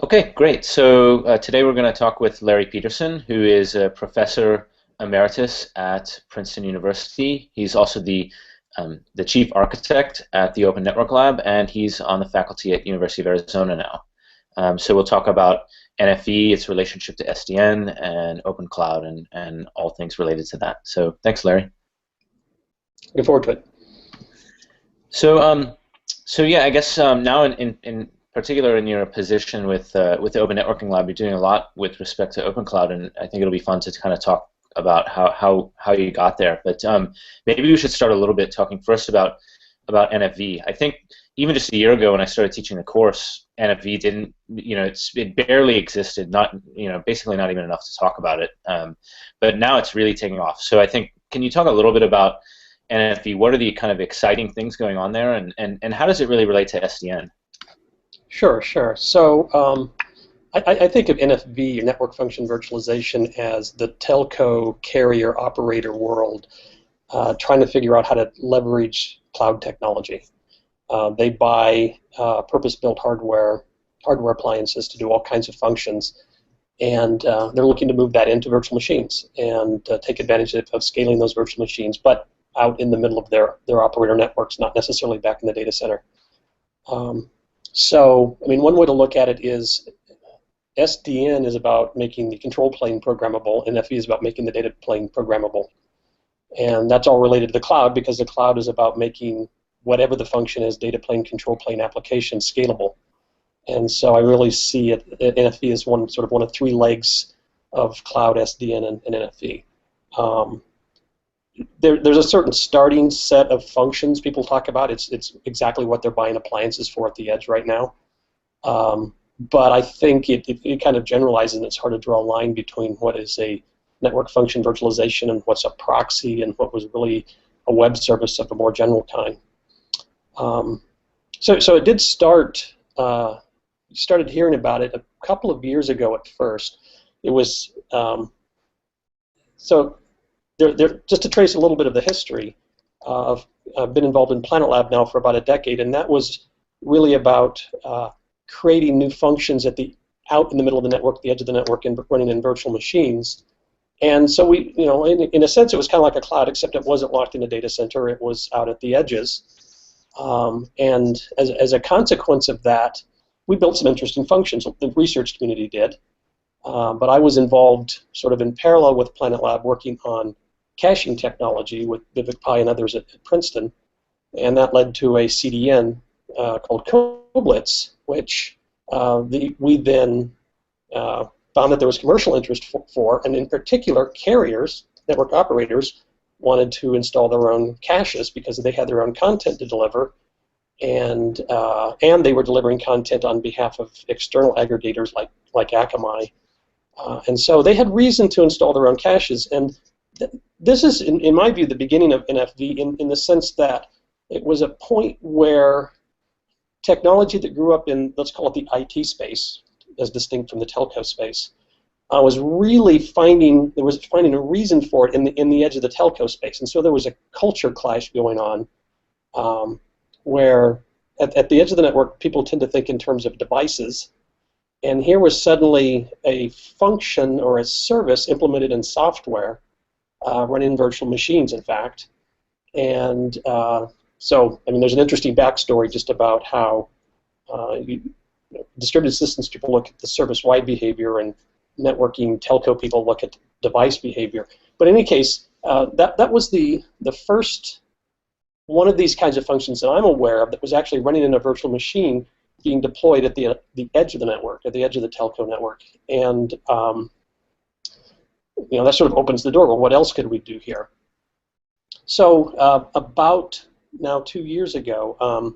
Okay, great. So today we're going to talk with Larry Peterson, who is a professor emeritus at Princeton University. He's also the chief architect at the Open Network Lab, and he's on the faculty at University of Arizona now. So we'll talk about NFV, its relationship to SDN, and OpenCloud, and all things related to that. So thanks, Larry. Looking forward to it. So, so yeah, I guess now in particular in your position with the Open Networking Lab, you're doing a lot with respect to OpenCloud, and I think it'll be fun to kind of talk about how you got there. But maybe we should start a little bit talking first about NFV. I think even just a year ago when I started teaching the course, NFV didn't, it barely existed, not, basically not even enough to talk about it. But now it's really taking off. So I think, can you talk a little bit about NFV? What are the kind of exciting things going on there, and how does it really relate to SDN? Sure, sure. So I think of NFV, Network Function Virtualization, as the telco carrier operator world trying to figure out how to leverage cloud technology. They buy purpose-built hardware appliances to do all kinds of functions, and they're looking to move that into virtual machines and take advantage of scaling those virtual machines, but out in the middle of their operator networks, not necessarily back in the data center. So, I mean, one way to look at it is SDN is about making the control plane programmable, and NFV is about making the data plane programmable. And that's all related to the cloud because the cloud is about making whatever the function is, data plane, control plane application, scalable. And so I really see NFV as one of three legs of cloud, SDN, and NFV. There's a certain starting set of functions people talk about. It's exactly what they're buying appliances for at the edge right now. But I think it kind of generalizes, and it's hard to draw a line between what is a network function virtualization and what's a proxy and what was really a web service of a more general kind. So it did start. Started hearing about it a couple of years ago at first. It was just to trace a little bit of the history, I've been involved in Planetlab now for about a decade, and that was really about creating new functions out in the middle of the network, the edge of the network, and running in virtual machines. And so we, in a sense, it was kind of like a cloud, except it wasn't locked in a data center; it was out at the edges. And as a consequence of that, we built some interesting functions. The research community did, but I was involved sort of in parallel with Planetlab, working on caching technology with Vivek Pai and others at Princeton, and that led to a CDN called Koblitz, which we then found that there was commercial interest for, and in particular, carriers, network operators, wanted to install their own caches because they had their own content to deliver, and they were delivering content on behalf of external aggregators like Akamai, and so they had reason to install their own caches. And this is, in my view, the beginning of NFV in the sense that it was a point where technology that grew up in, let's call it the IT space, as distinct from the telco space, was really finding a reason for it in the edge of the telco space. And so there was a culture clash going on where at the edge of the network, people tend to think in terms of devices. And here was suddenly a function or a service implemented in software, running in virtual machines, in fact. And so, I mean, there's an interesting backstory just about how distributed systems people look at the service-wide behavior, and networking telco people look at device behavior. But in any case, that was the first one of these kinds of functions that I'm aware of that was actually running in a virtual machine being deployed at the edge of the network, at the edge of the telco network. And that sort of opens the door. Well, what else could we do here? So about now 2 years ago,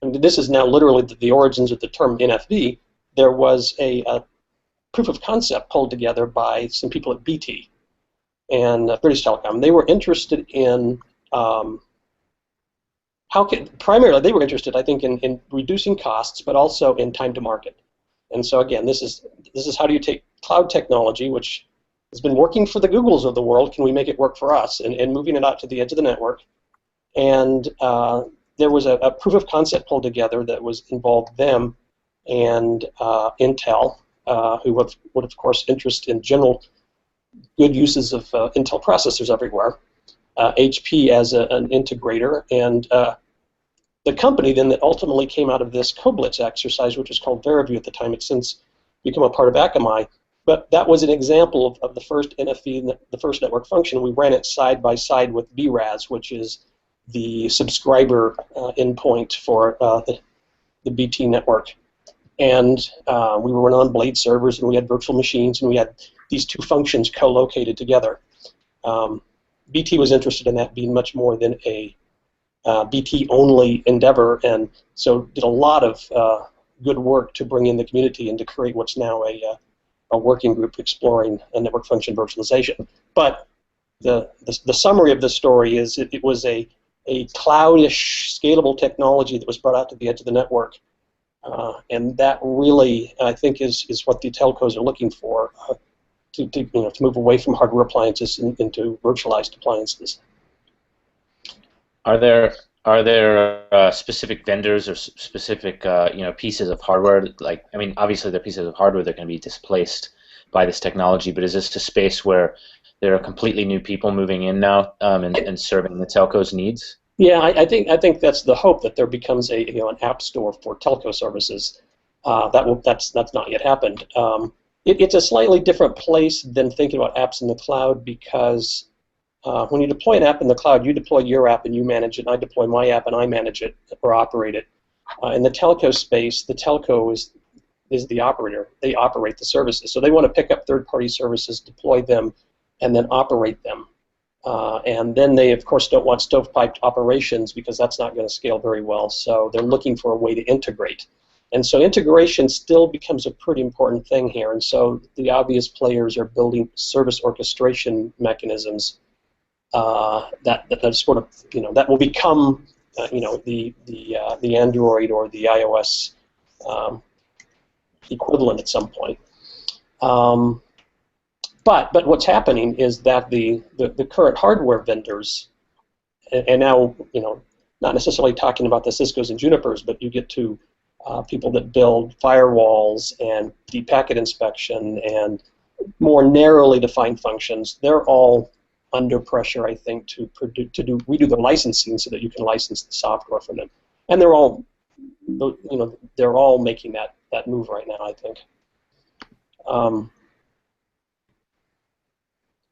and this is now literally the origins of the term NFV, there was a proof of concept pulled together by some people at BT and British Telecom. They were interested in primarily they were interested, I think, in reducing costs, but also in time to market. And so again, this is how do you take cloud technology, which has been working for the Googles of the world, can we make it work for us, and moving it out to the edge of the network. And there was a proof of concept pulled together that was involved them and Intel, who would of course interest in general good uses of Intel processors everywhere, HP as an integrator, and the company then that ultimately came out of this COBLITZ exercise, which was called VeriView at the time. It's since become a part of Akamai. But that was an example of the first NFV, the first network function. We ran it side by side with BRAS, which is the subscriber endpoint for the BT network. And we were running on Blade servers, and we had virtual machines, and we had these two functions co-located together. BT was interested in that being much more than a BT-only endeavor, and so did a lot of good work to bring in the community and to create what's now a working group exploring a network function virtualization. But the summary of the story is it was a cloudish, scalable technology that was brought out to the edge of the network, and that really, I think, is what the telcos are looking for to move away from hardware appliances into virtualized appliances. Are there specific vendors or specific pieces of hardware? Like, I mean, obviously there are pieces of hardware that are going to be displaced by this technology, but is this a space where there are completely new people moving in now and serving the telco's needs? Yeah, I think that's the hope, that there becomes an app store for telco services. That's not yet happened. It's a slightly different place than thinking about apps in the cloud, because when you deploy an app in the cloud, you deploy your app and you manage it, and I deploy my app and I manage it or operate it. In the telco space, the telco is the operator. They operate the services. So they want to pick up third-party services, deploy them, and then operate them. And then they, of course, don't want stovepiped operations, because that's not going to scale very well. So they're looking for a way to integrate. And so integration still becomes a pretty important thing here. And so the obvious players are building service orchestration mechanisms that sort of, that will become, the Android or the iOS equivalent at some point. But what's happening is that the current hardware vendors, and now, not necessarily talking about the Ciscos and Junipers, but you get to people that build firewalls and deep packet inspection and more narrowly defined functions. They're all under pressure, I think, to redo the licensing so that you can license the software for them. And they're all making that move right now, I think.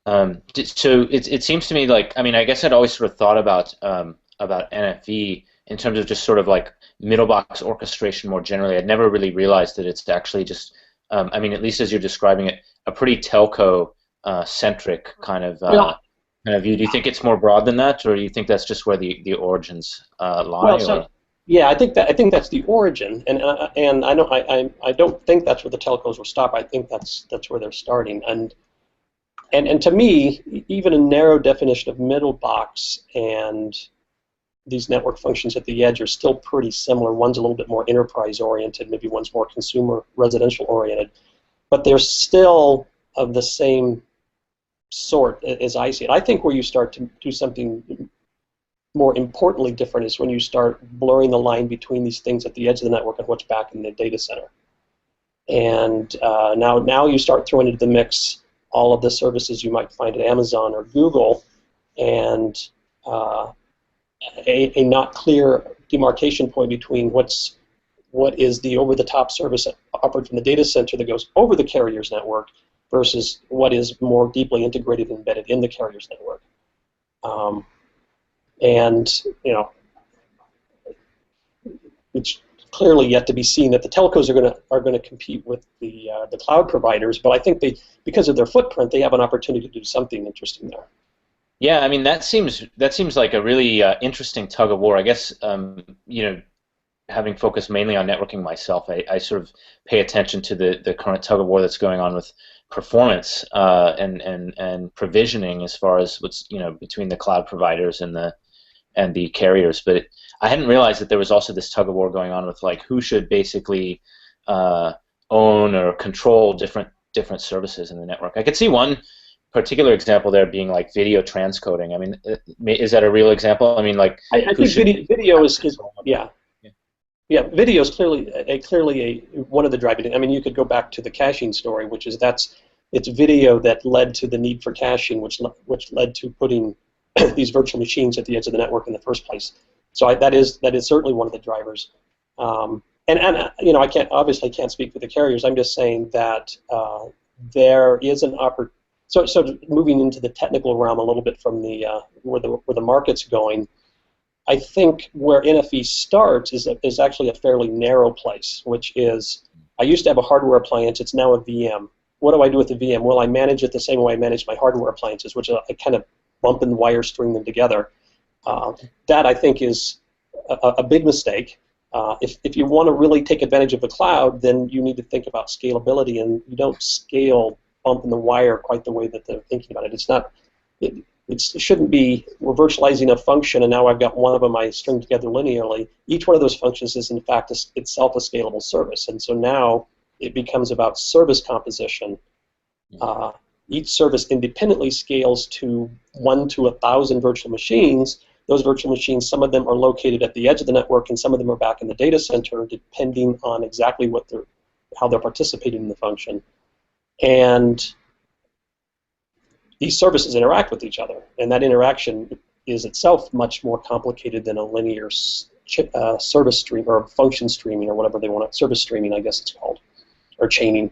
So it seems to me like, I mean, I guess I'd always sort of thought about NFV in terms of just sort of like middle box orchestration more generally. I'd never really realized that it's actually just, I mean, at least as you're describing it, a pretty telco centric kind of view. Do you think it's more broad than that, or do you think that's just where the origins lie? Well, yeah, I think that's the origin, and I don't think that's where the telcos will stop. I think that's where they're starting, and to me, even a narrow definition of middle box and these network functions at the edge are still pretty similar. One's a little bit more enterprise-oriented, maybe one's more consumer residential-oriented, but they're still of the same sort as I see it. I think where you start to do something more importantly different is when you start blurring the line between these things at the edge of the network and what's back in the data center. And now you start throwing into the mix all of the services you might find at Amazon or Google, and a not clear demarcation point between what is the over-the-top service offered from the data center that goes over the carrier's network versus what is more deeply integrated and embedded in the carrier's network. And it's clearly yet to be seen that the telcos are going to compete with the cloud providers, but I think because of their footprint, they have an opportunity to do something interesting there. Yeah, I mean, that seems like a really interesting tug of war. I guess having focused mainly on networking myself, I sort of pay attention to the current tug of war that's going on with performance and provisioning as far as what's between the cloud providers and the carriers. But I hadn't realized that there was also this tug of war going on with like who should basically own or control different services in the network. I could see one particular example there being like video transcoding. I mean, is that a real example? I mean, like I think video is yeah. Yeah, video is clearly one of the driving. I mean, you could go back to the caching story, which is it's video that led to the need for caching, which led to putting these virtual machines at the edge of the network in the first place. So that is certainly one of the drivers. And you know, I obviously can't speak for the carriers. I'm just saying that there is an opportunity. So moving into the technical realm a little bit from the where the market's going. I think where NFV starts is actually a fairly narrow place, which is I used to have a hardware appliance. It's now a VM. What do I do with the VM? Well, I manage it the same way I manage my hardware appliances, which I kind of bump and wire string them together. That I think is a big mistake. If you want to really take advantage of the cloud, then you need to think about scalability, and you don't scale bump in the wire quite the way that they're thinking about it. It's not. It shouldn't be, we're virtualizing a function and now I've got one of them I string together linearly. Each one of those functions is in fact itself a scalable service. And so now it becomes about service composition. Each service independently scales to 1 to 1,000 virtual machines. Those virtual machines, some of them are located at the edge of the network and some of them are back in the data center depending on exactly how they're participating in the function. And these services interact with each other, and that interaction is itself much more complicated than a linear service stream or function streaming or whatever they want it. Service streaming, I guess it's called, or chaining.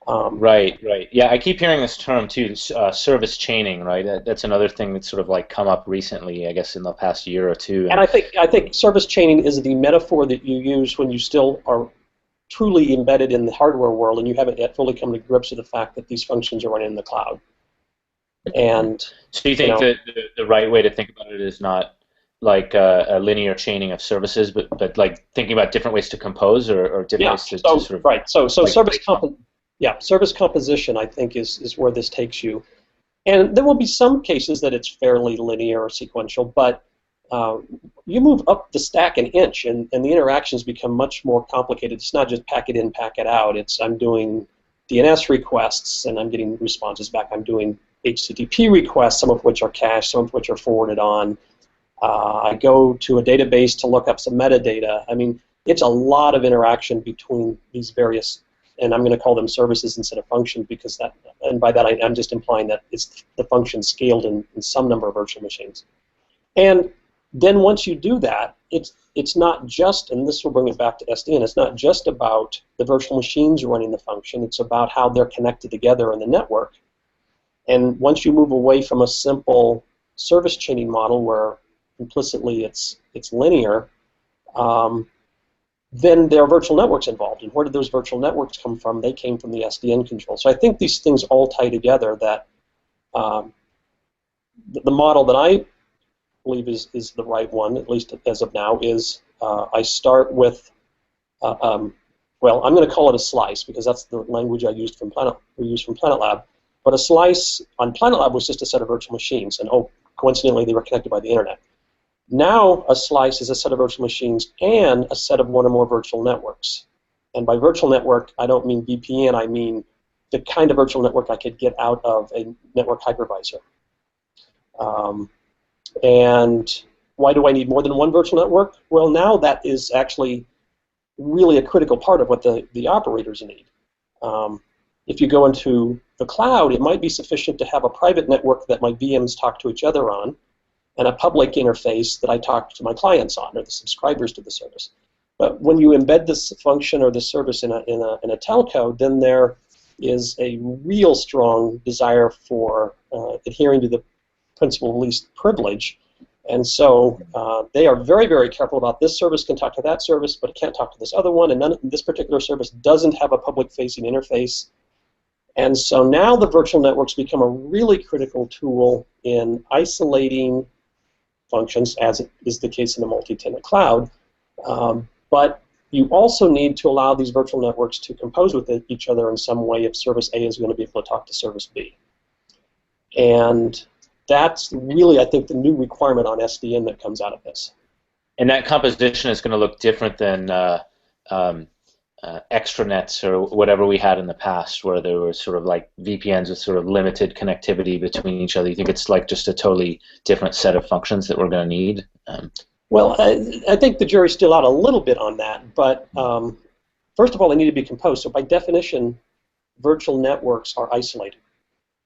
Right. Yeah, I keep hearing this term too, service chaining. Right. That's another thing that's sort of like come up recently, I guess, in the past year or two. And I think service chaining is the metaphor that you use when you still are truly embedded in the hardware world and you haven't yet fully come to grips with the fact that these functions are running in the cloud. And so you think that the right way to think about it is not like a linear chaining of services, but like thinking about different ways to compose or different ways to sort of right. So like service composition I think is where this takes you, and there will be some cases that it's fairly linear or sequential, but you move up the stack an inch, and the interactions become much more complicated. It's not just packet in, packet out. I'm doing DNS requests and I'm getting responses back. I'm doing HTTP requests, some of which are cached, some of which are forwarded on. I go to a database to look up some metadata. I mean, it's a lot of interaction between these various, and I'm going to call them services instead of functions because that, and by that I'm just implying that it's the function scaled in some number of virtual machines. And then once you do that, it's not just, and this will bring it back to SDN, it's not just about the virtual machines running the function, it's about how they're connected together in the network. And once you move away from a simple service chaining model where implicitly it's linear, then there are virtual networks involved. And where did those virtual networks come from? They came from the SDN control. So I think these things all tie together, that the model that I believe is the right one, at least as of now, is I start with, well, I'm going to call it a slice because that's the language we used from Planetlab. But a slice on Planetlab was just a set of virtual machines, and oh, coincidentally, they were connected by the internet. Now, a slice is a set of virtual machines and a set of one or more virtual networks. And by virtual network, I don't mean VPN, I mean the kind of virtual network I could get out of a network hypervisor. And why do I need more than one virtual network? Well, now that is actually really a critical part of what the operators need. If you go into the cloud, it might be sufficient to have a private network that my VMs talk to each other on, and a public interface that I talk to my clients on, or the subscribers to the service. But when you embed this function or the service in a telco, then there is a real strong desire for adhering to the principle of least privilege. And so they are very, very careful about this service can talk to that service, but it can't talk to this other one, and this particular service doesn't have a public-facing interface. And so now the virtual networks become a really critical tool in isolating functions, as is the case in a multi-tenant cloud. But you also need to allow these virtual networks to compose with each other in some way if service A is going to be able to talk to service B. And that's really, I think, the new requirement on SDN that comes out of this. And that composition is going to look different than extranets or whatever we had in the past, where there were sort of like VPNs with sort of limited connectivity between each other. You think it's like just a totally different set of functions that we're going to need? Well, I think the jury's still out a little bit on that, but first of all, they need to be composed. So by definition, virtual networks are isolated.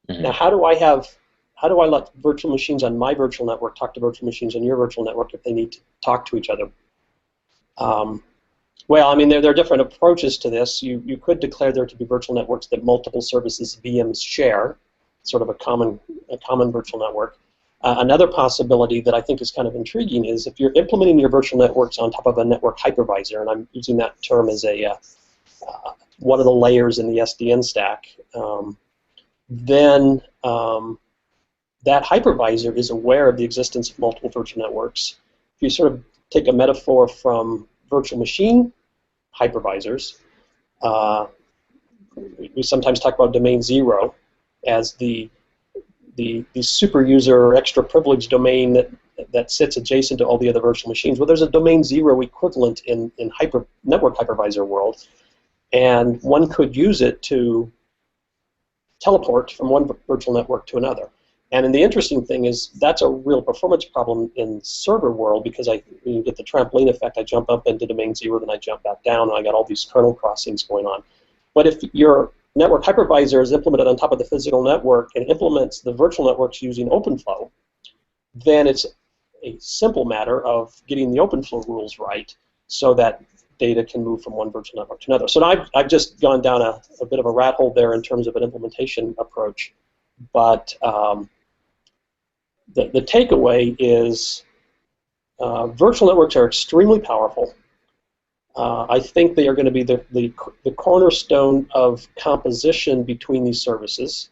Mm-hmm. Now, how do I let virtual machines on my virtual network talk to virtual machines on your virtual network if they need to talk to each other? Well, I mean, there are different approaches to this. You could declare there to be virtual networks that multiple services, VMs, share, sort of a common virtual network. Another possibility that I think is kind of intriguing is if you're implementing your virtual networks on top of a network hypervisor, and I'm using that term as a one of the layers in the SDN stack, then that hypervisor is aware of the existence of multiple virtual networks. If you sort of take a metaphor from virtual machine hypervisors, we sometimes talk about domain zero as the super user or extra privileged domain that sits adjacent to all the other virtual machines. Well, there's a domain zero equivalent in network hypervisor world, and one could use it to teleport from one virtual network to another. And the interesting thing is that's a real performance problem in server world because you get the trampoline effect. I jump up into domain zero, then I jump back down, and I got all these kernel crossings going on. But if your network hypervisor is implemented on top of the physical network and implements the virtual networks using OpenFlow, then it's a simple matter of getting the OpenFlow rules right so that data can move from one virtual network to another. So I've just gone down a bit of a rat hole there in terms of an implementation approach, but the takeaway is virtual networks are extremely powerful. I think they are going to be the cornerstone of composition between these services.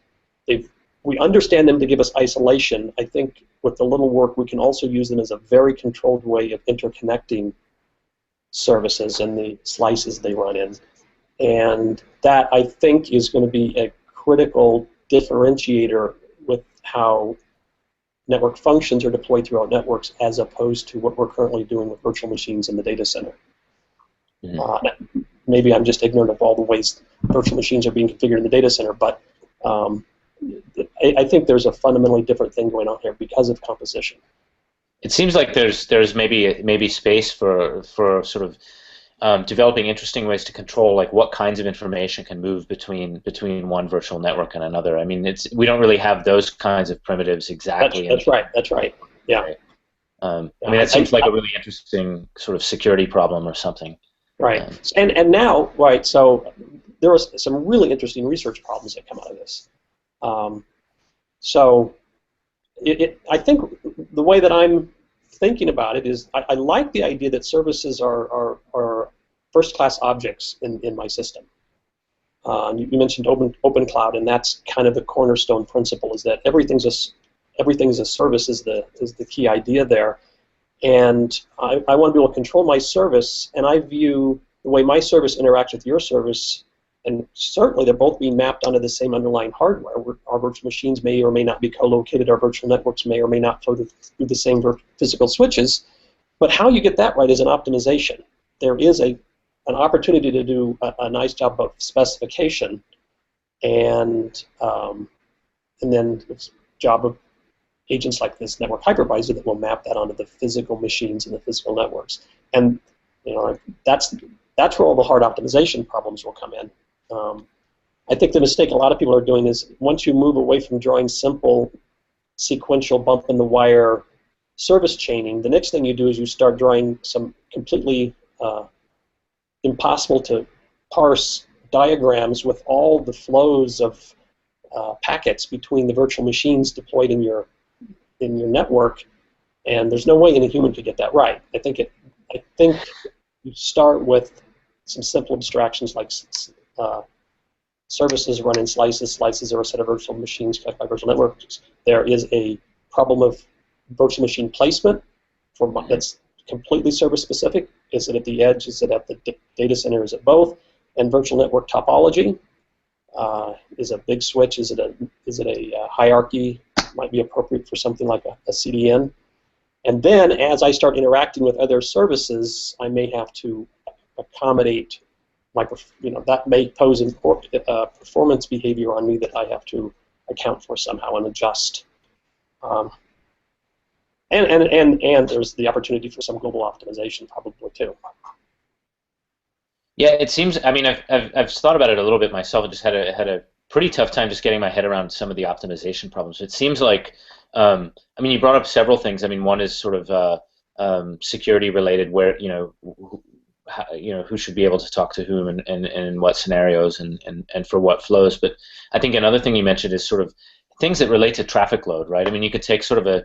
We understand them to give us isolation. I think with a little work we can also use them as a very controlled way of interconnecting services and the slices they run in. And that, I think, is going to be a critical differentiator with how network functions are deployed throughout networks as opposed to what we're currently doing with virtual machines in the data center. Mm-hmm. Maybe I'm just ignorant of all the ways virtual machines are being configured in the data center, but I think there's a fundamentally different thing going on here because of composition. It seems like there's maybe space for sort of developing interesting ways to control like what kinds of information can move between one virtual network and another. I mean, we don't really have those kinds of primitives exactly. That's right. Yeah. Right. I mean, that seems like a really interesting sort of security problem or something. Right. And now, right, so there are some really interesting research problems that come out of this. So I think the way that I'm thinking about it is I like the idea that services are first-class objects in my system. You mentioned OpenCloud, and that's kind of the cornerstone principle, is that everything as a service is the key idea there. And I want to be able to control my service, and I view the way my service interacts with your service, and certainly they're both being mapped onto the same underlying hardware. Our virtual machines may or may not be co-located. Our virtual networks may or may not flow through the same physical switches. But how you get that right is an optimization. There is an opportunity to do a nice job of specification, and then it's job of agents like this network hypervisor that will map that onto the physical machines and the physical networks. And that's where all the hard optimization problems will come in. I think the mistake a lot of people are doing is once you move away from drawing simple sequential bump in the wire service chaining, the next thing you do is you start drawing some completely impossible to parse diagrams with all the flows of packets between the virtual machines deployed in your network, and there's no way any human could get that right. I think you start with some simple abstractions like services run in slices. Slices are a set of virtual machines connected by virtual networks. There is a problem of virtual machine placement that's completely service specific. Is it at the edge? Is it at the data center? Is it both? And virtual network topology. Is a big switch? Is it a hierarchy? Might be appropriate for something like a CDN. And then as I start interacting with other services, I may have to accommodate that may pose performance behavior on me that I have to account for somehow and adjust. And there's the opportunity for some global optimization probably too. Yeah, it seems. I mean, I've thought about it a little bit myself. I just had a pretty tough time just getting my head around some of the optimization problems. It seems like, I mean, you brought up several things. I mean, one is sort of security related, where who should be able to talk to whom and in what scenarios and for what flows. But I think another thing you mentioned is sort of things that relate to traffic load, right? I mean, you could take sort of a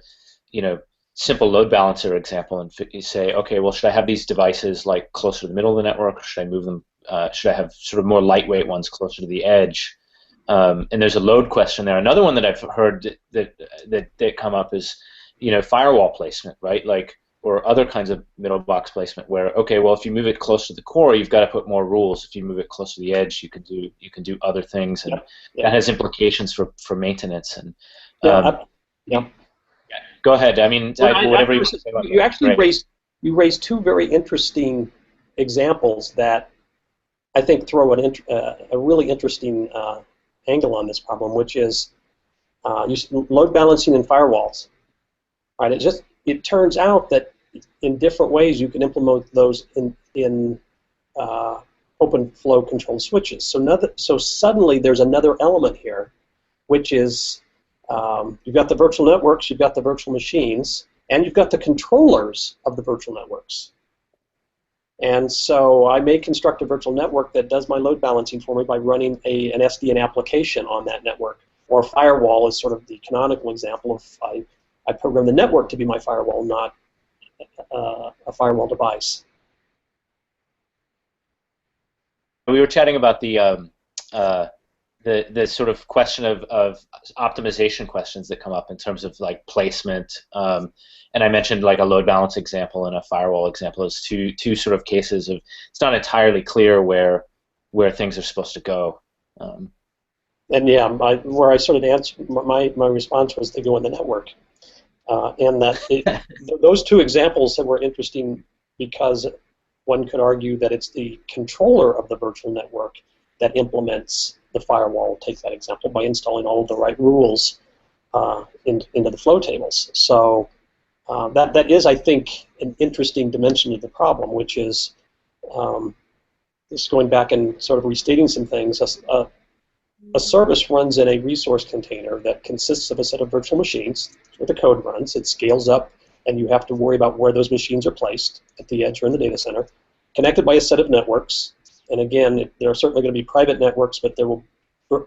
simple load balancer example and you say, okay, well, should I have these devices like closer to the middle of the network, or should I move them? Should I have sort of more lightweight ones closer to the edge? And there's a load question there. Another one that I've heard that come up is, firewall placement, right? Like, or other kinds of middle box placement where, okay, well, if you move it close to the core, you've got to put more rules. If you move it close to the edge, you can do other things, and that has implications for maintenance. And go ahead. I mean, whatever you say about you actually raised two very interesting examples that I think throw a really interesting angle on this problem, which is load balancing and firewalls. Right? It turns out that in different ways you can implement those in open flow controlled switches. So suddenly there's another element here, which is you've got the virtual networks, you've got the virtual machines, and you've got the controllers of the virtual networks. And so I may construct a virtual network that does my load balancing for me by running an SDN application on that network. Or firewall is sort of the canonical example of I program the network to be my firewall, not a firewall device. We were chatting about the sort of question of optimization questions that come up in terms of like placement, and I mentioned like a load balance example and a firewall example as two sort of cases of it's not entirely clear where things are supposed to go. And yeah, where I sort of answered my response was they go in the network, and that those two examples that were interesting because one could argue that it's the controller of the virtual network that implements the firewall. Take that example by installing all of the right rules into the flow tables. So that is, I think, an interesting dimension of the problem, which is just going back and sort of restating some things. A service runs in a resource container that consists of a set of virtual machines where the code runs. It scales up, and you have to worry about where those machines are placed at the edge or in the data center, connected by a set of networks. And again, there are certainly going to be private networks, but there will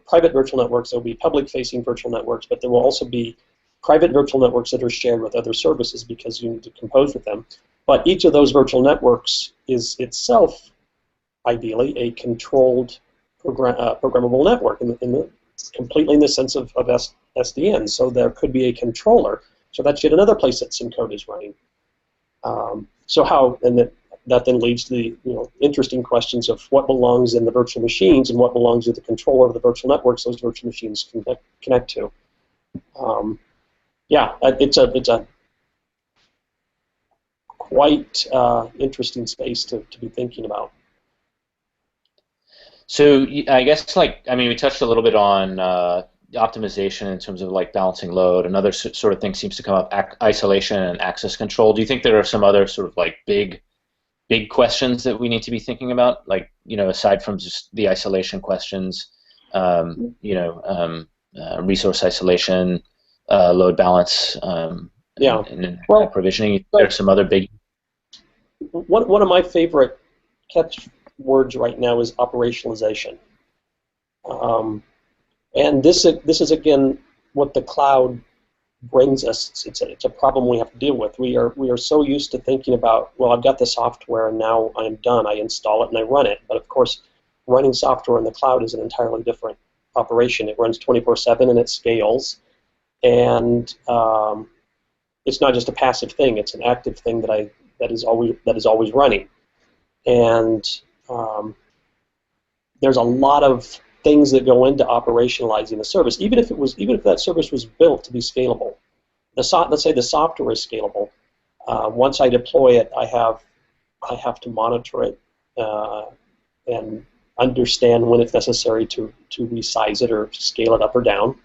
private virtual networks. There will be public-facing virtual networks, but there will also be private virtual networks that are shared with other services because you need to compose with them. But each of those virtual networks is itself, ideally, a controlled programmable network, completely in the sense of SDN. So there could be a controller. So that's yet another place that some code is running. That then leads to the interesting questions of what belongs in the virtual machines and what belongs with the controller of the virtual networks those virtual machines connect to. It's a quite interesting space to be thinking about. So I guess, we touched a little bit on optimization in terms of like balancing load. Another sort of thing seems to come up, isolation and access control. Do you think there are some other sort of like big questions that we need to be thinking about, like, aside from just the isolation questions, resource isolation, load balance, and provisioning? There are some other big. One of my favorite catchwords right now is operationalization, and this is again what the cloud brings us. It's a problem we have to deal with. We are so used to thinking about, well, I've got the software and now I'm done. I install it and I run it. But of course, running software in the cloud is an entirely different operation. It runs 24/7 and it scales, and it's not just a passive thing. It's an active thing that is always running. And there's a lot of things that go into operationalizing the service, even if that service was built to be scalable. Let's say the software is scalable. Once I deploy it, I have to monitor it and understand when it's necessary to resize it or scale it up or down.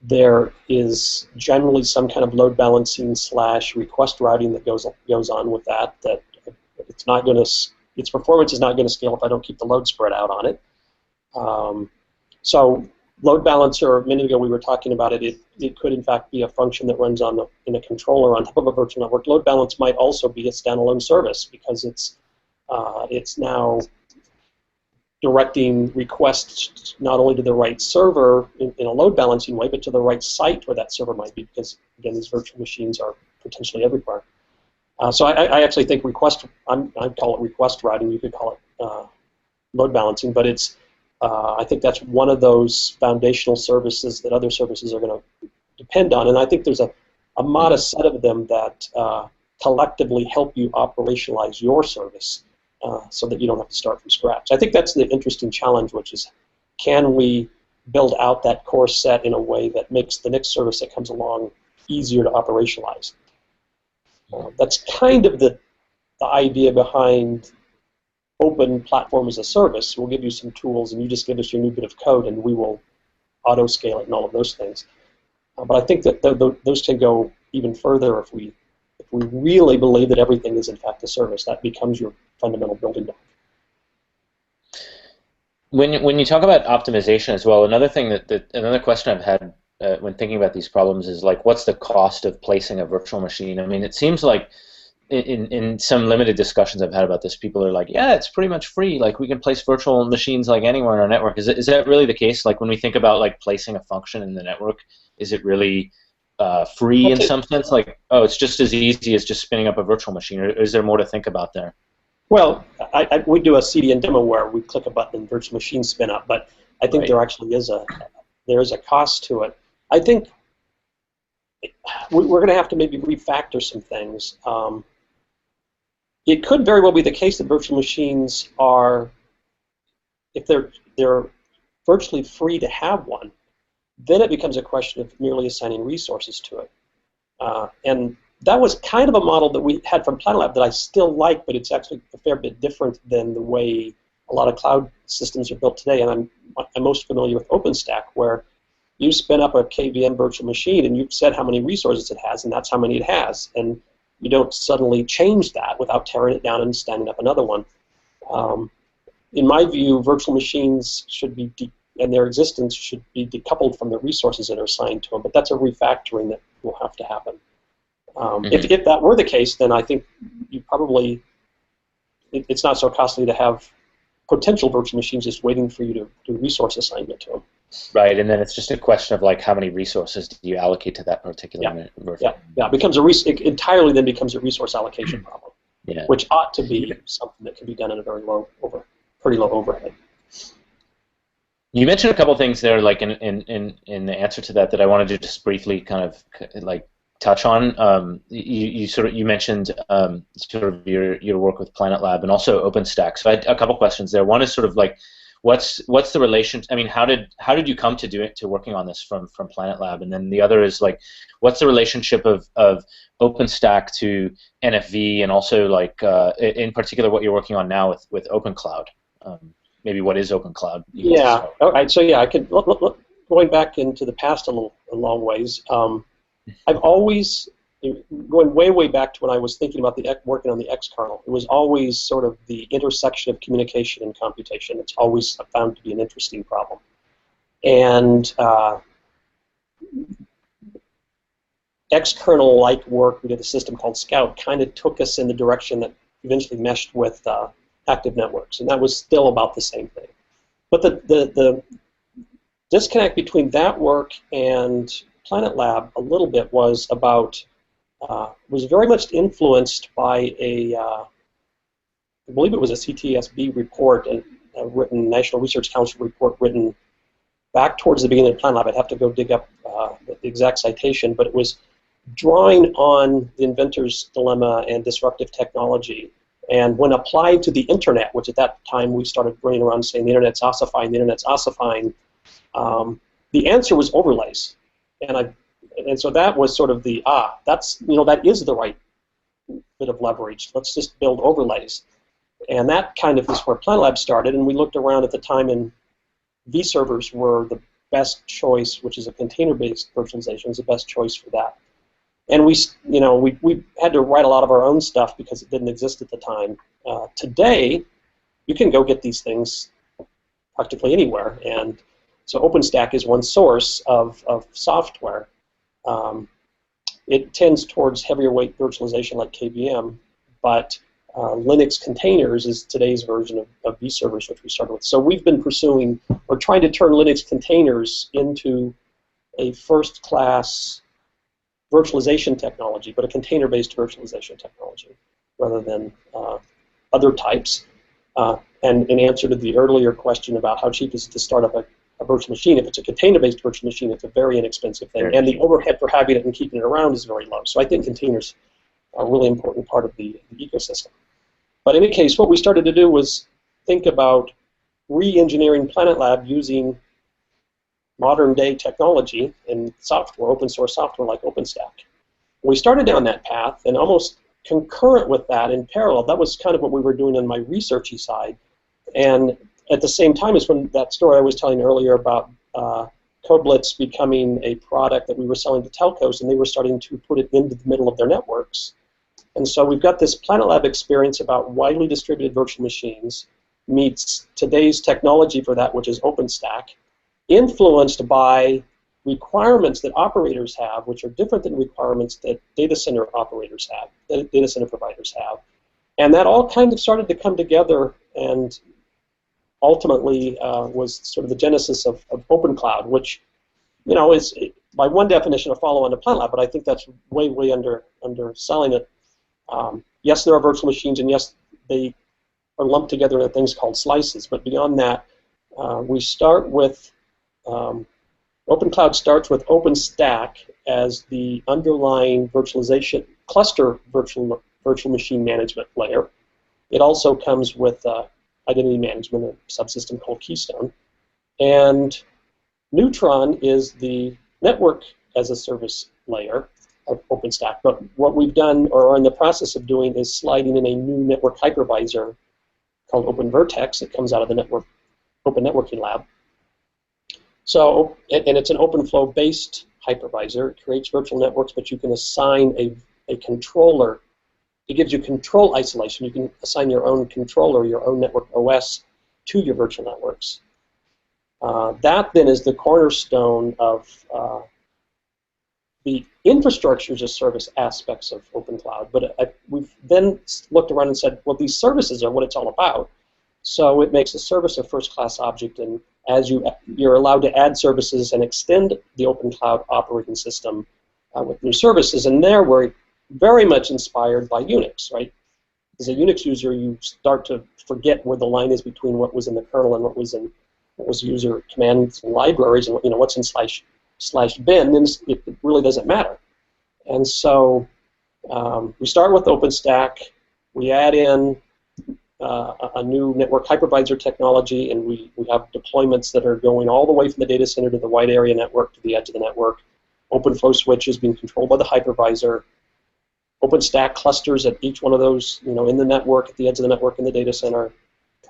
there is generally some kind of load balancing / request routing that goes on with that. That it's not going to, its performance is not going to scale if I don't keep the load spread out on it. So load balancer, a minute ago we were talking about it. It could in fact be a function that runs in a controller on top of a virtual network. Load balance might also be a standalone service because it's now directing requests not only to the right server in a load balancing way, but to the right site where that server might be, because again, these virtual machines are potentially everywhere. So I actually think I'd call it request routing. You could call it load balancing, but it's I think that's one of those foundational services that other services are going to depend on, and I think there's a modest set of them that collectively help you operationalize your service so that you don't have to start from scratch. I think that's the interesting challenge, which is, can we build out that core set in a way that makes the next service that comes along easier to operationalize? That's kind of the idea behind open platform as a service. We'll give you some tools, and you just give us your new bit of code, and we will auto-scale it and all of those things. But I think that those can go even further if we really believe that everything is in fact a service. That becomes your fundamental building block. When you talk about optimization as well, another thing another question I've had when thinking about these problems is like, what's the cost of placing a virtual machine? I mean, it seems like in some limited discussions I've had about this, people are like, yeah, it's pretty much free. Like, we can place virtual machines like anywhere in our network. Is that really the case? Like, when we think about like placing a function in the network, is it really free in some sense? Like, oh, it's just as easy as just spinning up a virtual machine, or is there more to think about there? Well, we do a CDN demo where we click a button and virtual machine spin up, but I think there actually is a cost to it. I think we're going to have to maybe refactor some things. It could very well be the case that virtual machines are, if they're virtually free to have one, then it becomes a question of merely assigning resources to it. And that was kind of a model that we had from Planetlab that I still like, but it's actually a fair bit different than the way a lot of cloud systems are built today. And I'm most familiar with OpenStack, where you spin up a KVM virtual machine and you've said how many resources it has, and that's how many it has. And you don't suddenly change that without tearing it down and standing up another one. In my view, virtual machines should be, and their existence should be decoupled from the resources that are assigned to them, but that's a refactoring that will have to happen. If that were the case, then I think you probably, it's not so costly to have potential virtual machines just waiting for you to do resource assignment to them. Right, and then it's just a question of like, how many resources do you allocate to that particular virtual? Yeah. It becomes it entirely then becomes a resource allocation problem, which ought to be something that can be done at a very pretty low overhead. You mentioned a couple things there, like in the answer to that I wanted to just briefly kind of like touch on. You mentioned sort of your work with Planetlab and also OpenStack. So I had a couple questions there. One is sort of like, what's the relation? I mean, how did you come to working on this from Planetlab? And then the other is like, what's the relationship of OpenStack to NFV, and also like in particular what you're working on now with OpenCloud? Maybe what is OpenCloud? Yeah. All right. So yeah, I could going back into the past a long ways. I've always, going way back to when I was thinking about working on the X kernel, it was always sort of the intersection of communication and computation. It's always found to be an interesting problem. And X kernel-like work, we did a system called Scout, kind of took us in the direction that eventually meshed with active networks, and that was still about the same thing. But the disconnect between that work and Planetlab a little bit was very much influenced by I believe it was a CTSB report, a written National Research Council report written back towards the beginning of Planetlab. I'd have to go dig up the exact citation, but it was drawing on the inventor's dilemma and disruptive technology. And when applied to the internet, which at that time we started running around saying the internet's ossifying, the answer was overlays. And so that was sort of that is the right bit of leverage. Let's just build overlays. And that kind of is where Planetlab started, and we looked around at the time, and vServers were best choice, which is a container-based virtualization, is the best choice for that. And we had to write a lot of our own stuff because it didn't exist at the time. Today, you can go get these things practically anywhere, and so OpenStack is one source of software. It tends towards heavier weight virtualization like KVM, but Linux containers is today's version of vServers, which we started with. So we've been pursuing, or trying to turn Linux containers into a first-class virtualization technology, but a container-based virtualization technology, rather than other types. And in answer to the earlier question about how cheap is it to start up a virtual machine, if it's a container-based virtual machine, it's a very inexpensive thing, and the overhead for having it and keeping it around is very low. So I think containers are a really important part of the ecosystem. But in any case, what we started to do was think about re-engineering Planetlab using modern-day technology and software, open source software like OpenStack. We started down that path, and almost concurrent with that, in parallel, that was kind of what we were doing on my researchy side. And at the same time as when that story I was telling earlier about CodeBlitz becoming a product that we were selling to telcos, and they were starting to put it into the middle of their networks. And so we've got this Planetlab experience about widely distributed virtual machines meets today's technology for that, which is OpenStack, influenced by requirements that operators have, which are different than requirements that data center operators have, that data center providers have. And that all kind of started to come together, and ultimately was sort of the genesis of OpenCloud, which, is by one definition a follow-on to Planetlab, but I think that's way underselling it. Yes, there are virtual machines, and yes, they are lumped together in things called slices, but beyond that, we start with OpenCloud starts with OpenStack as the underlying virtualization cluster virtual machine management layer. It also comes with identity management, a subsystem called Keystone. And Neutron is the network as a service layer of OpenStack. But what we've done, or are in the process of doing, is sliding in a new network hypervisor called OpenVertex. It comes out of the Open Networking Lab. So, and it's an OpenFlow-based hypervisor. It creates virtual networks, but you can assign a controller. It gives you control isolation. You can assign your own controller, your own network OS, to your virtual networks. That then is the cornerstone of the infrastructure as a service aspects of OpenCloud. But we've then looked around and said, well, these services are what it's all about. So it makes a service a first-class object, and as you're allowed to add services and extend the OpenCloud operating system with new services, and there we're very much inspired by Unix, right? As a Unix user, you start to forget where the line is between what was in the kernel and what was user commands and libraries, and what's in /bin. Then it really doesn't matter. And so we start with OpenStack. We add in a new network hypervisor technology, and we have deployments that are going all the way from the data center to the wide area network to the edge of the network. OpenFlow switches being controlled by the hypervisor. OpenStack clusters at each one of those, in the network, at the edge of the network, in the data center,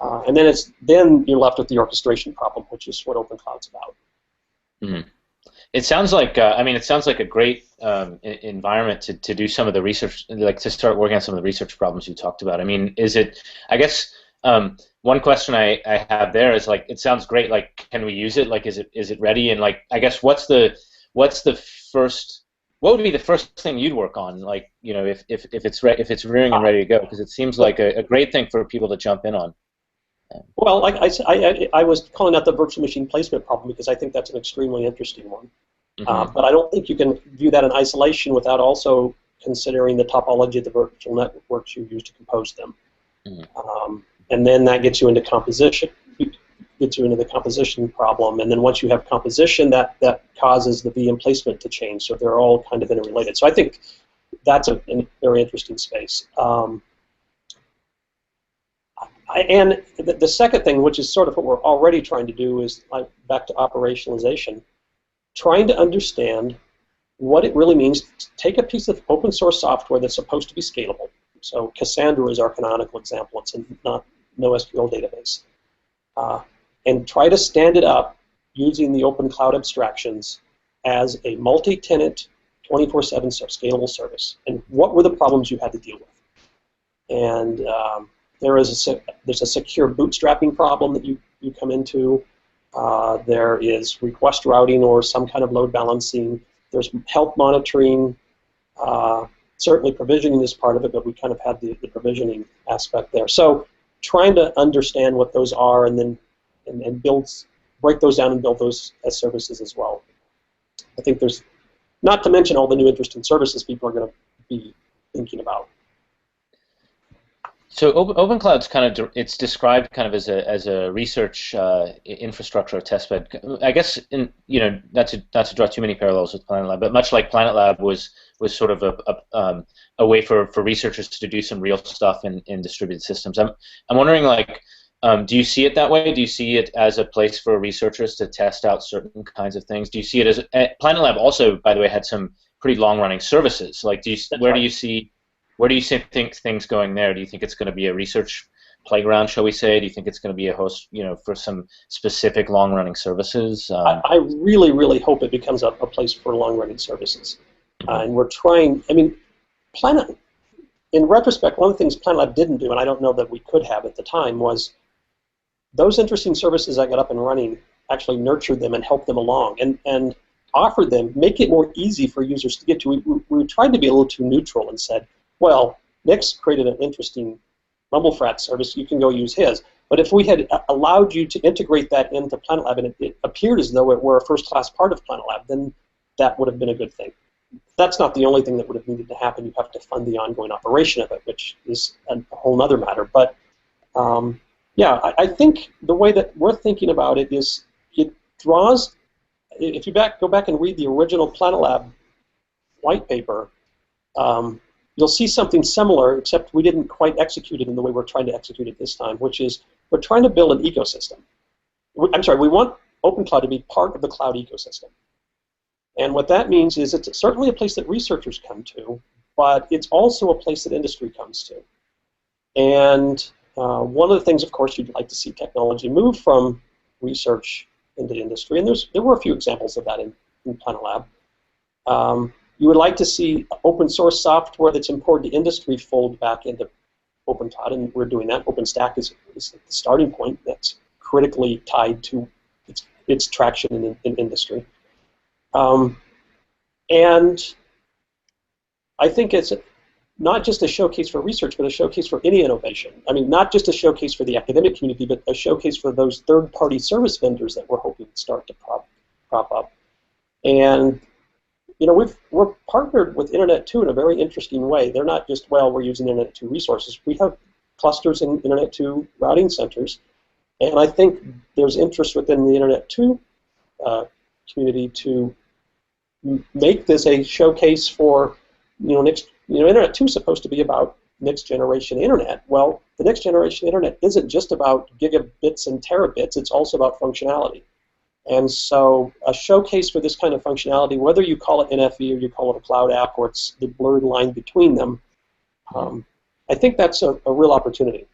and then you're left with the orchestration problem, which is what OpenCloud's about. Mm-hmm. It sounds like it sounds like a great environment to do some of the research, like to start working on some of the research problems you talked about. I mean, is it? I guess one question I have there is, like, it sounds great. Like, can we use it? Like, is it ready? And, like, I guess what's the first? What would be the first thing you'd work on? Like, if it's rearing and ready to go, because it seems like a great thing for people to jump in on. Well, I was calling that the virtual machine placement problem because I think that's an extremely interesting one. Mm-hmm. But I don't think you can view that in isolation without also considering the topology of the virtual networks you use to compose them. Mm-hmm. And then that gets you into composition, gets you into the composition problem. And then once you have composition, that causes the VM placement to change. So they're all kind of interrelated. So I think that's a very interesting space. And the second thing, which is sort of what we're already trying to do, is back to operationalization, trying to understand what it really means to take a piece of open source software that's supposed to be scalable. So Cassandra is our canonical example. It's a NoSQL database. And try to stand it up using the OpenCloud abstractions as a multi-tenant, 24/7 scalable service. And what were the problems you had to deal with? And there's a secure bootstrapping problem that you come into. There is request routing or some kind of load balancing. There's health monitoring. Certainly provisioning is part of it, but we kind of had the provisioning aspect there. So trying to understand what those are and then break those down and build those as services as well. I think there's, not to mention all the new interesting services people are going to be thinking about. So OpenCloud's kind of it's described kind of as a research infrastructure testbed. I guess not to draw too many parallels with Planetlab, but much like Planetlab was sort of a way for researchers to do some real stuff in distributed systems. I'm wondering, like, do you see it that way? Do you see it as a place for researchers to test out certain kinds of things? Do you see it as Planetlab also, by the way, had some pretty long-running services. Like, where do you see things going there? Do you think it's going to be a research playground, shall we say? Do you think it's going to be a host, for some specific long-running services? I really, really hope it becomes a place for long-running services. And we're trying. I mean, in retrospect, one of the things Planetlab didn't do, and I don't know that we could have at the time, was those interesting services that got up and running actually nurtured them and helped them along and offered them, make it more easy for users to get to. We tried to be a little too neutral and said, well, Nick's created an interesting MumbleFrat service, you can go use his. But if we had allowed you to integrate that into Planetlab and it appeared as though it were a first-class part of Planetlab, then that would have been a good thing. That's not the only thing that would have needed to happen. You have to fund the ongoing operation of it, which is a whole other matter. But yeah, I think the way that we're thinking about it is it draws, if you go back and read the original Planetlab white paper, you'll see something similar, except we didn't quite execute it in the way we're trying to execute it this time, which is we're trying to build an ecosystem. I'm sorry, we want OpenCloud to be part of the cloud ecosystem. And what that means is it's certainly a place that researchers come to, but it's also a place that industry comes to. And one of the things, of course, you'd like to see technology move from research into industry, and there were a few examples of that in Planetlab. You would like to see open source software that's important to industry fold back into OpenCloud, and we're doing that. OpenStack is the starting point that's critically tied to its traction in industry. And I think it's not just a showcase for research, but a showcase for any innovation. I mean, not just a showcase for the academic community, but a showcase for those third-party service vendors that we're hoping to start to prop up. And we're partnered with Internet 2 in a very interesting way. They're not just, well, we're using Internet 2 resources. We have clusters in Internet 2 routing centers, and I think there's interest within the Internet 2 community to make this a showcase for, Internet 2 is supposed to be about next generation Internet. Well, the next generation Internet isn't just about gigabits and terabits, it's also about functionality. And so a showcase for this kind of functionality, whether you call it NFV or you call it a cloud app or it's the blurred line between them, I think that's a real opportunity.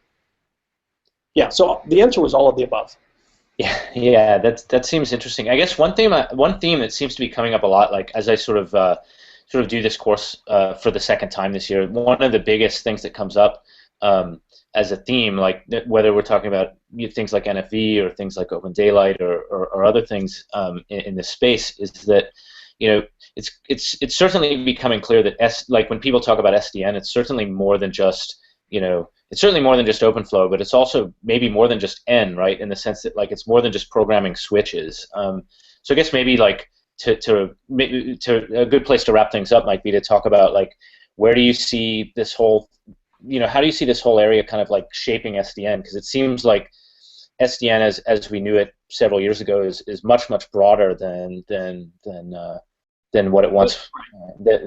Yeah, so the answer was all of the above. Yeah, that seems interesting. I guess one theme that seems to be coming up a lot, like as I sort of do this course for the second time this year, one of the biggest things that comes up as a theme, like whether we're talking about things like NFV or things like Open Daylight or other things in this space, is that it's certainly becoming clear that like when people talk about SDN, it's certainly more than just OpenFlow, but it's also maybe more than just N, right? In the sense that like it's more than just programming switches. So I guess maybe like to a good place to wrap things up might be to talk about like where do you see this whole how do you see this whole area kind of like shaping SDN? Because it seems like SDN as we knew it several years ago is much broader than what it once. Well,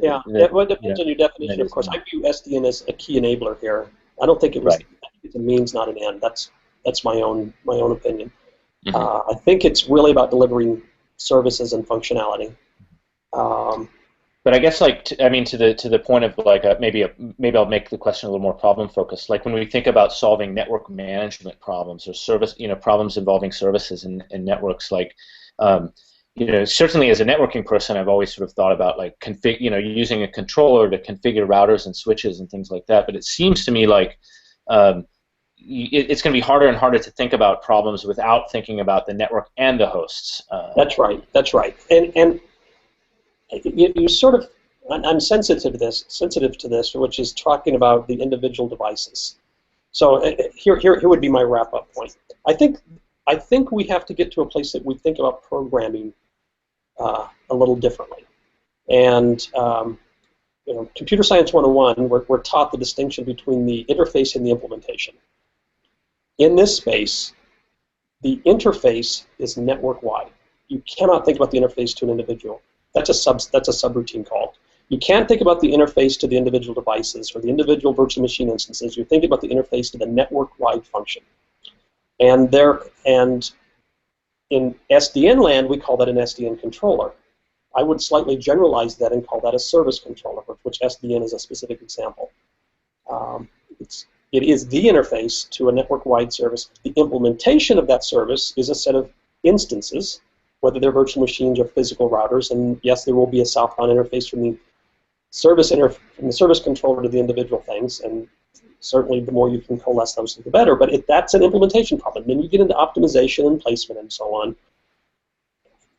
it depends on your definition, of course. I view SDN as a key enabler here. I don't think it was. Right. I think it's a means, not an end. That's my own opinion. Mm-hmm. I think it's really about delivering services and functionality. But I guess, like, to the point of like maybe I'll make the question a little more problem focused. Like when we think about solving network management problems or service, problems involving services and networks, like Certainly as a networking person, I've always sort of thought about like using a controller to configure routers and switches and things like that. But it seems to me like it's going to be harder and harder to think about problems without thinking about the network and the hosts. That's right. That's right. And you sort of, I'm sensitive to this, which is talking about the individual devices. So here would be my wrap-up point. I think we have to get to a place that we think about programming a little differently. And Computer Science 101, we're taught the distinction between the interface and the implementation. In this space, the interface is network-wide. You cannot think about the interface to an individual. That's a subroutine call. You can't think about the interface to the individual devices or the individual virtual machine instances. You're thinking about the interface to the network-wide function. And in SDN land, we call that an SDN controller. I would slightly generalize that and call that a service controller, which SDN is a specific example. It is the interface to a network-wide service. The implementation of that service is a set of instances, whether they're virtual machines or physical routers, and yes, there will be a southbound interface from the service controller to the individual things, and certainly the more you can coalesce those, the better, but that's an implementation problem. Then you get into optimization and placement and so on.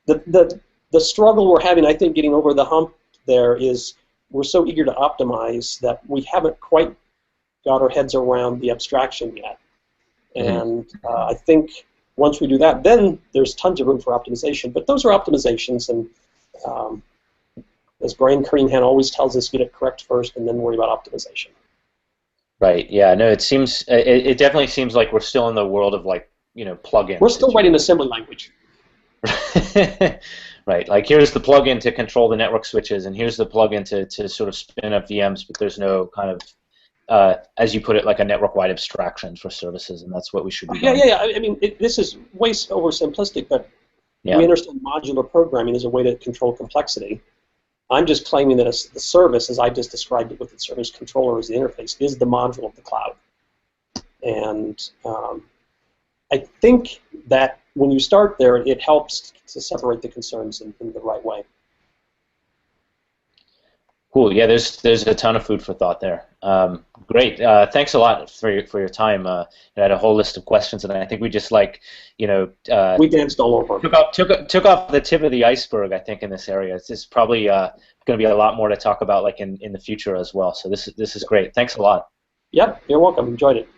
The struggle we're having, I think, getting over the hump there is we're so eager to optimize that we haven't quite got our heads around the abstraction yet. And I think once we do that, then there's tons of room for optimization. But those are optimizations, and as Brian Greenhan always tells us, get it correct first and then worry about optimization. Right. Yeah. No. It seems. It definitely seems like we're still in the world of plugins. We're still writing assembly language. Right. Like here's the plugin to control the network switches, and here's the plugin to sort of spin up VMs, but there's no kind of, as you put it, like a network-wide abstraction for services, and that's what we should be doing. Yeah. I mean, this is way oversimplistic, but we understand modular programming as a way to control complexity. I'm just claiming that the service, as I just described it with the service controller as the interface, is the module of the cloud. And I think that when you start there, it helps to separate the concerns in the right way. Cool. Yeah, there's a ton of food for thought there. Great. Thanks a lot for your time. I had a whole list of questions, and I think we just we danced all over. Took off the tip of the iceberg. I think in this area, it's probably going to be a lot more to talk about, in the future as well. So this is great. Thanks a lot. Yep. You're welcome. Enjoyed it.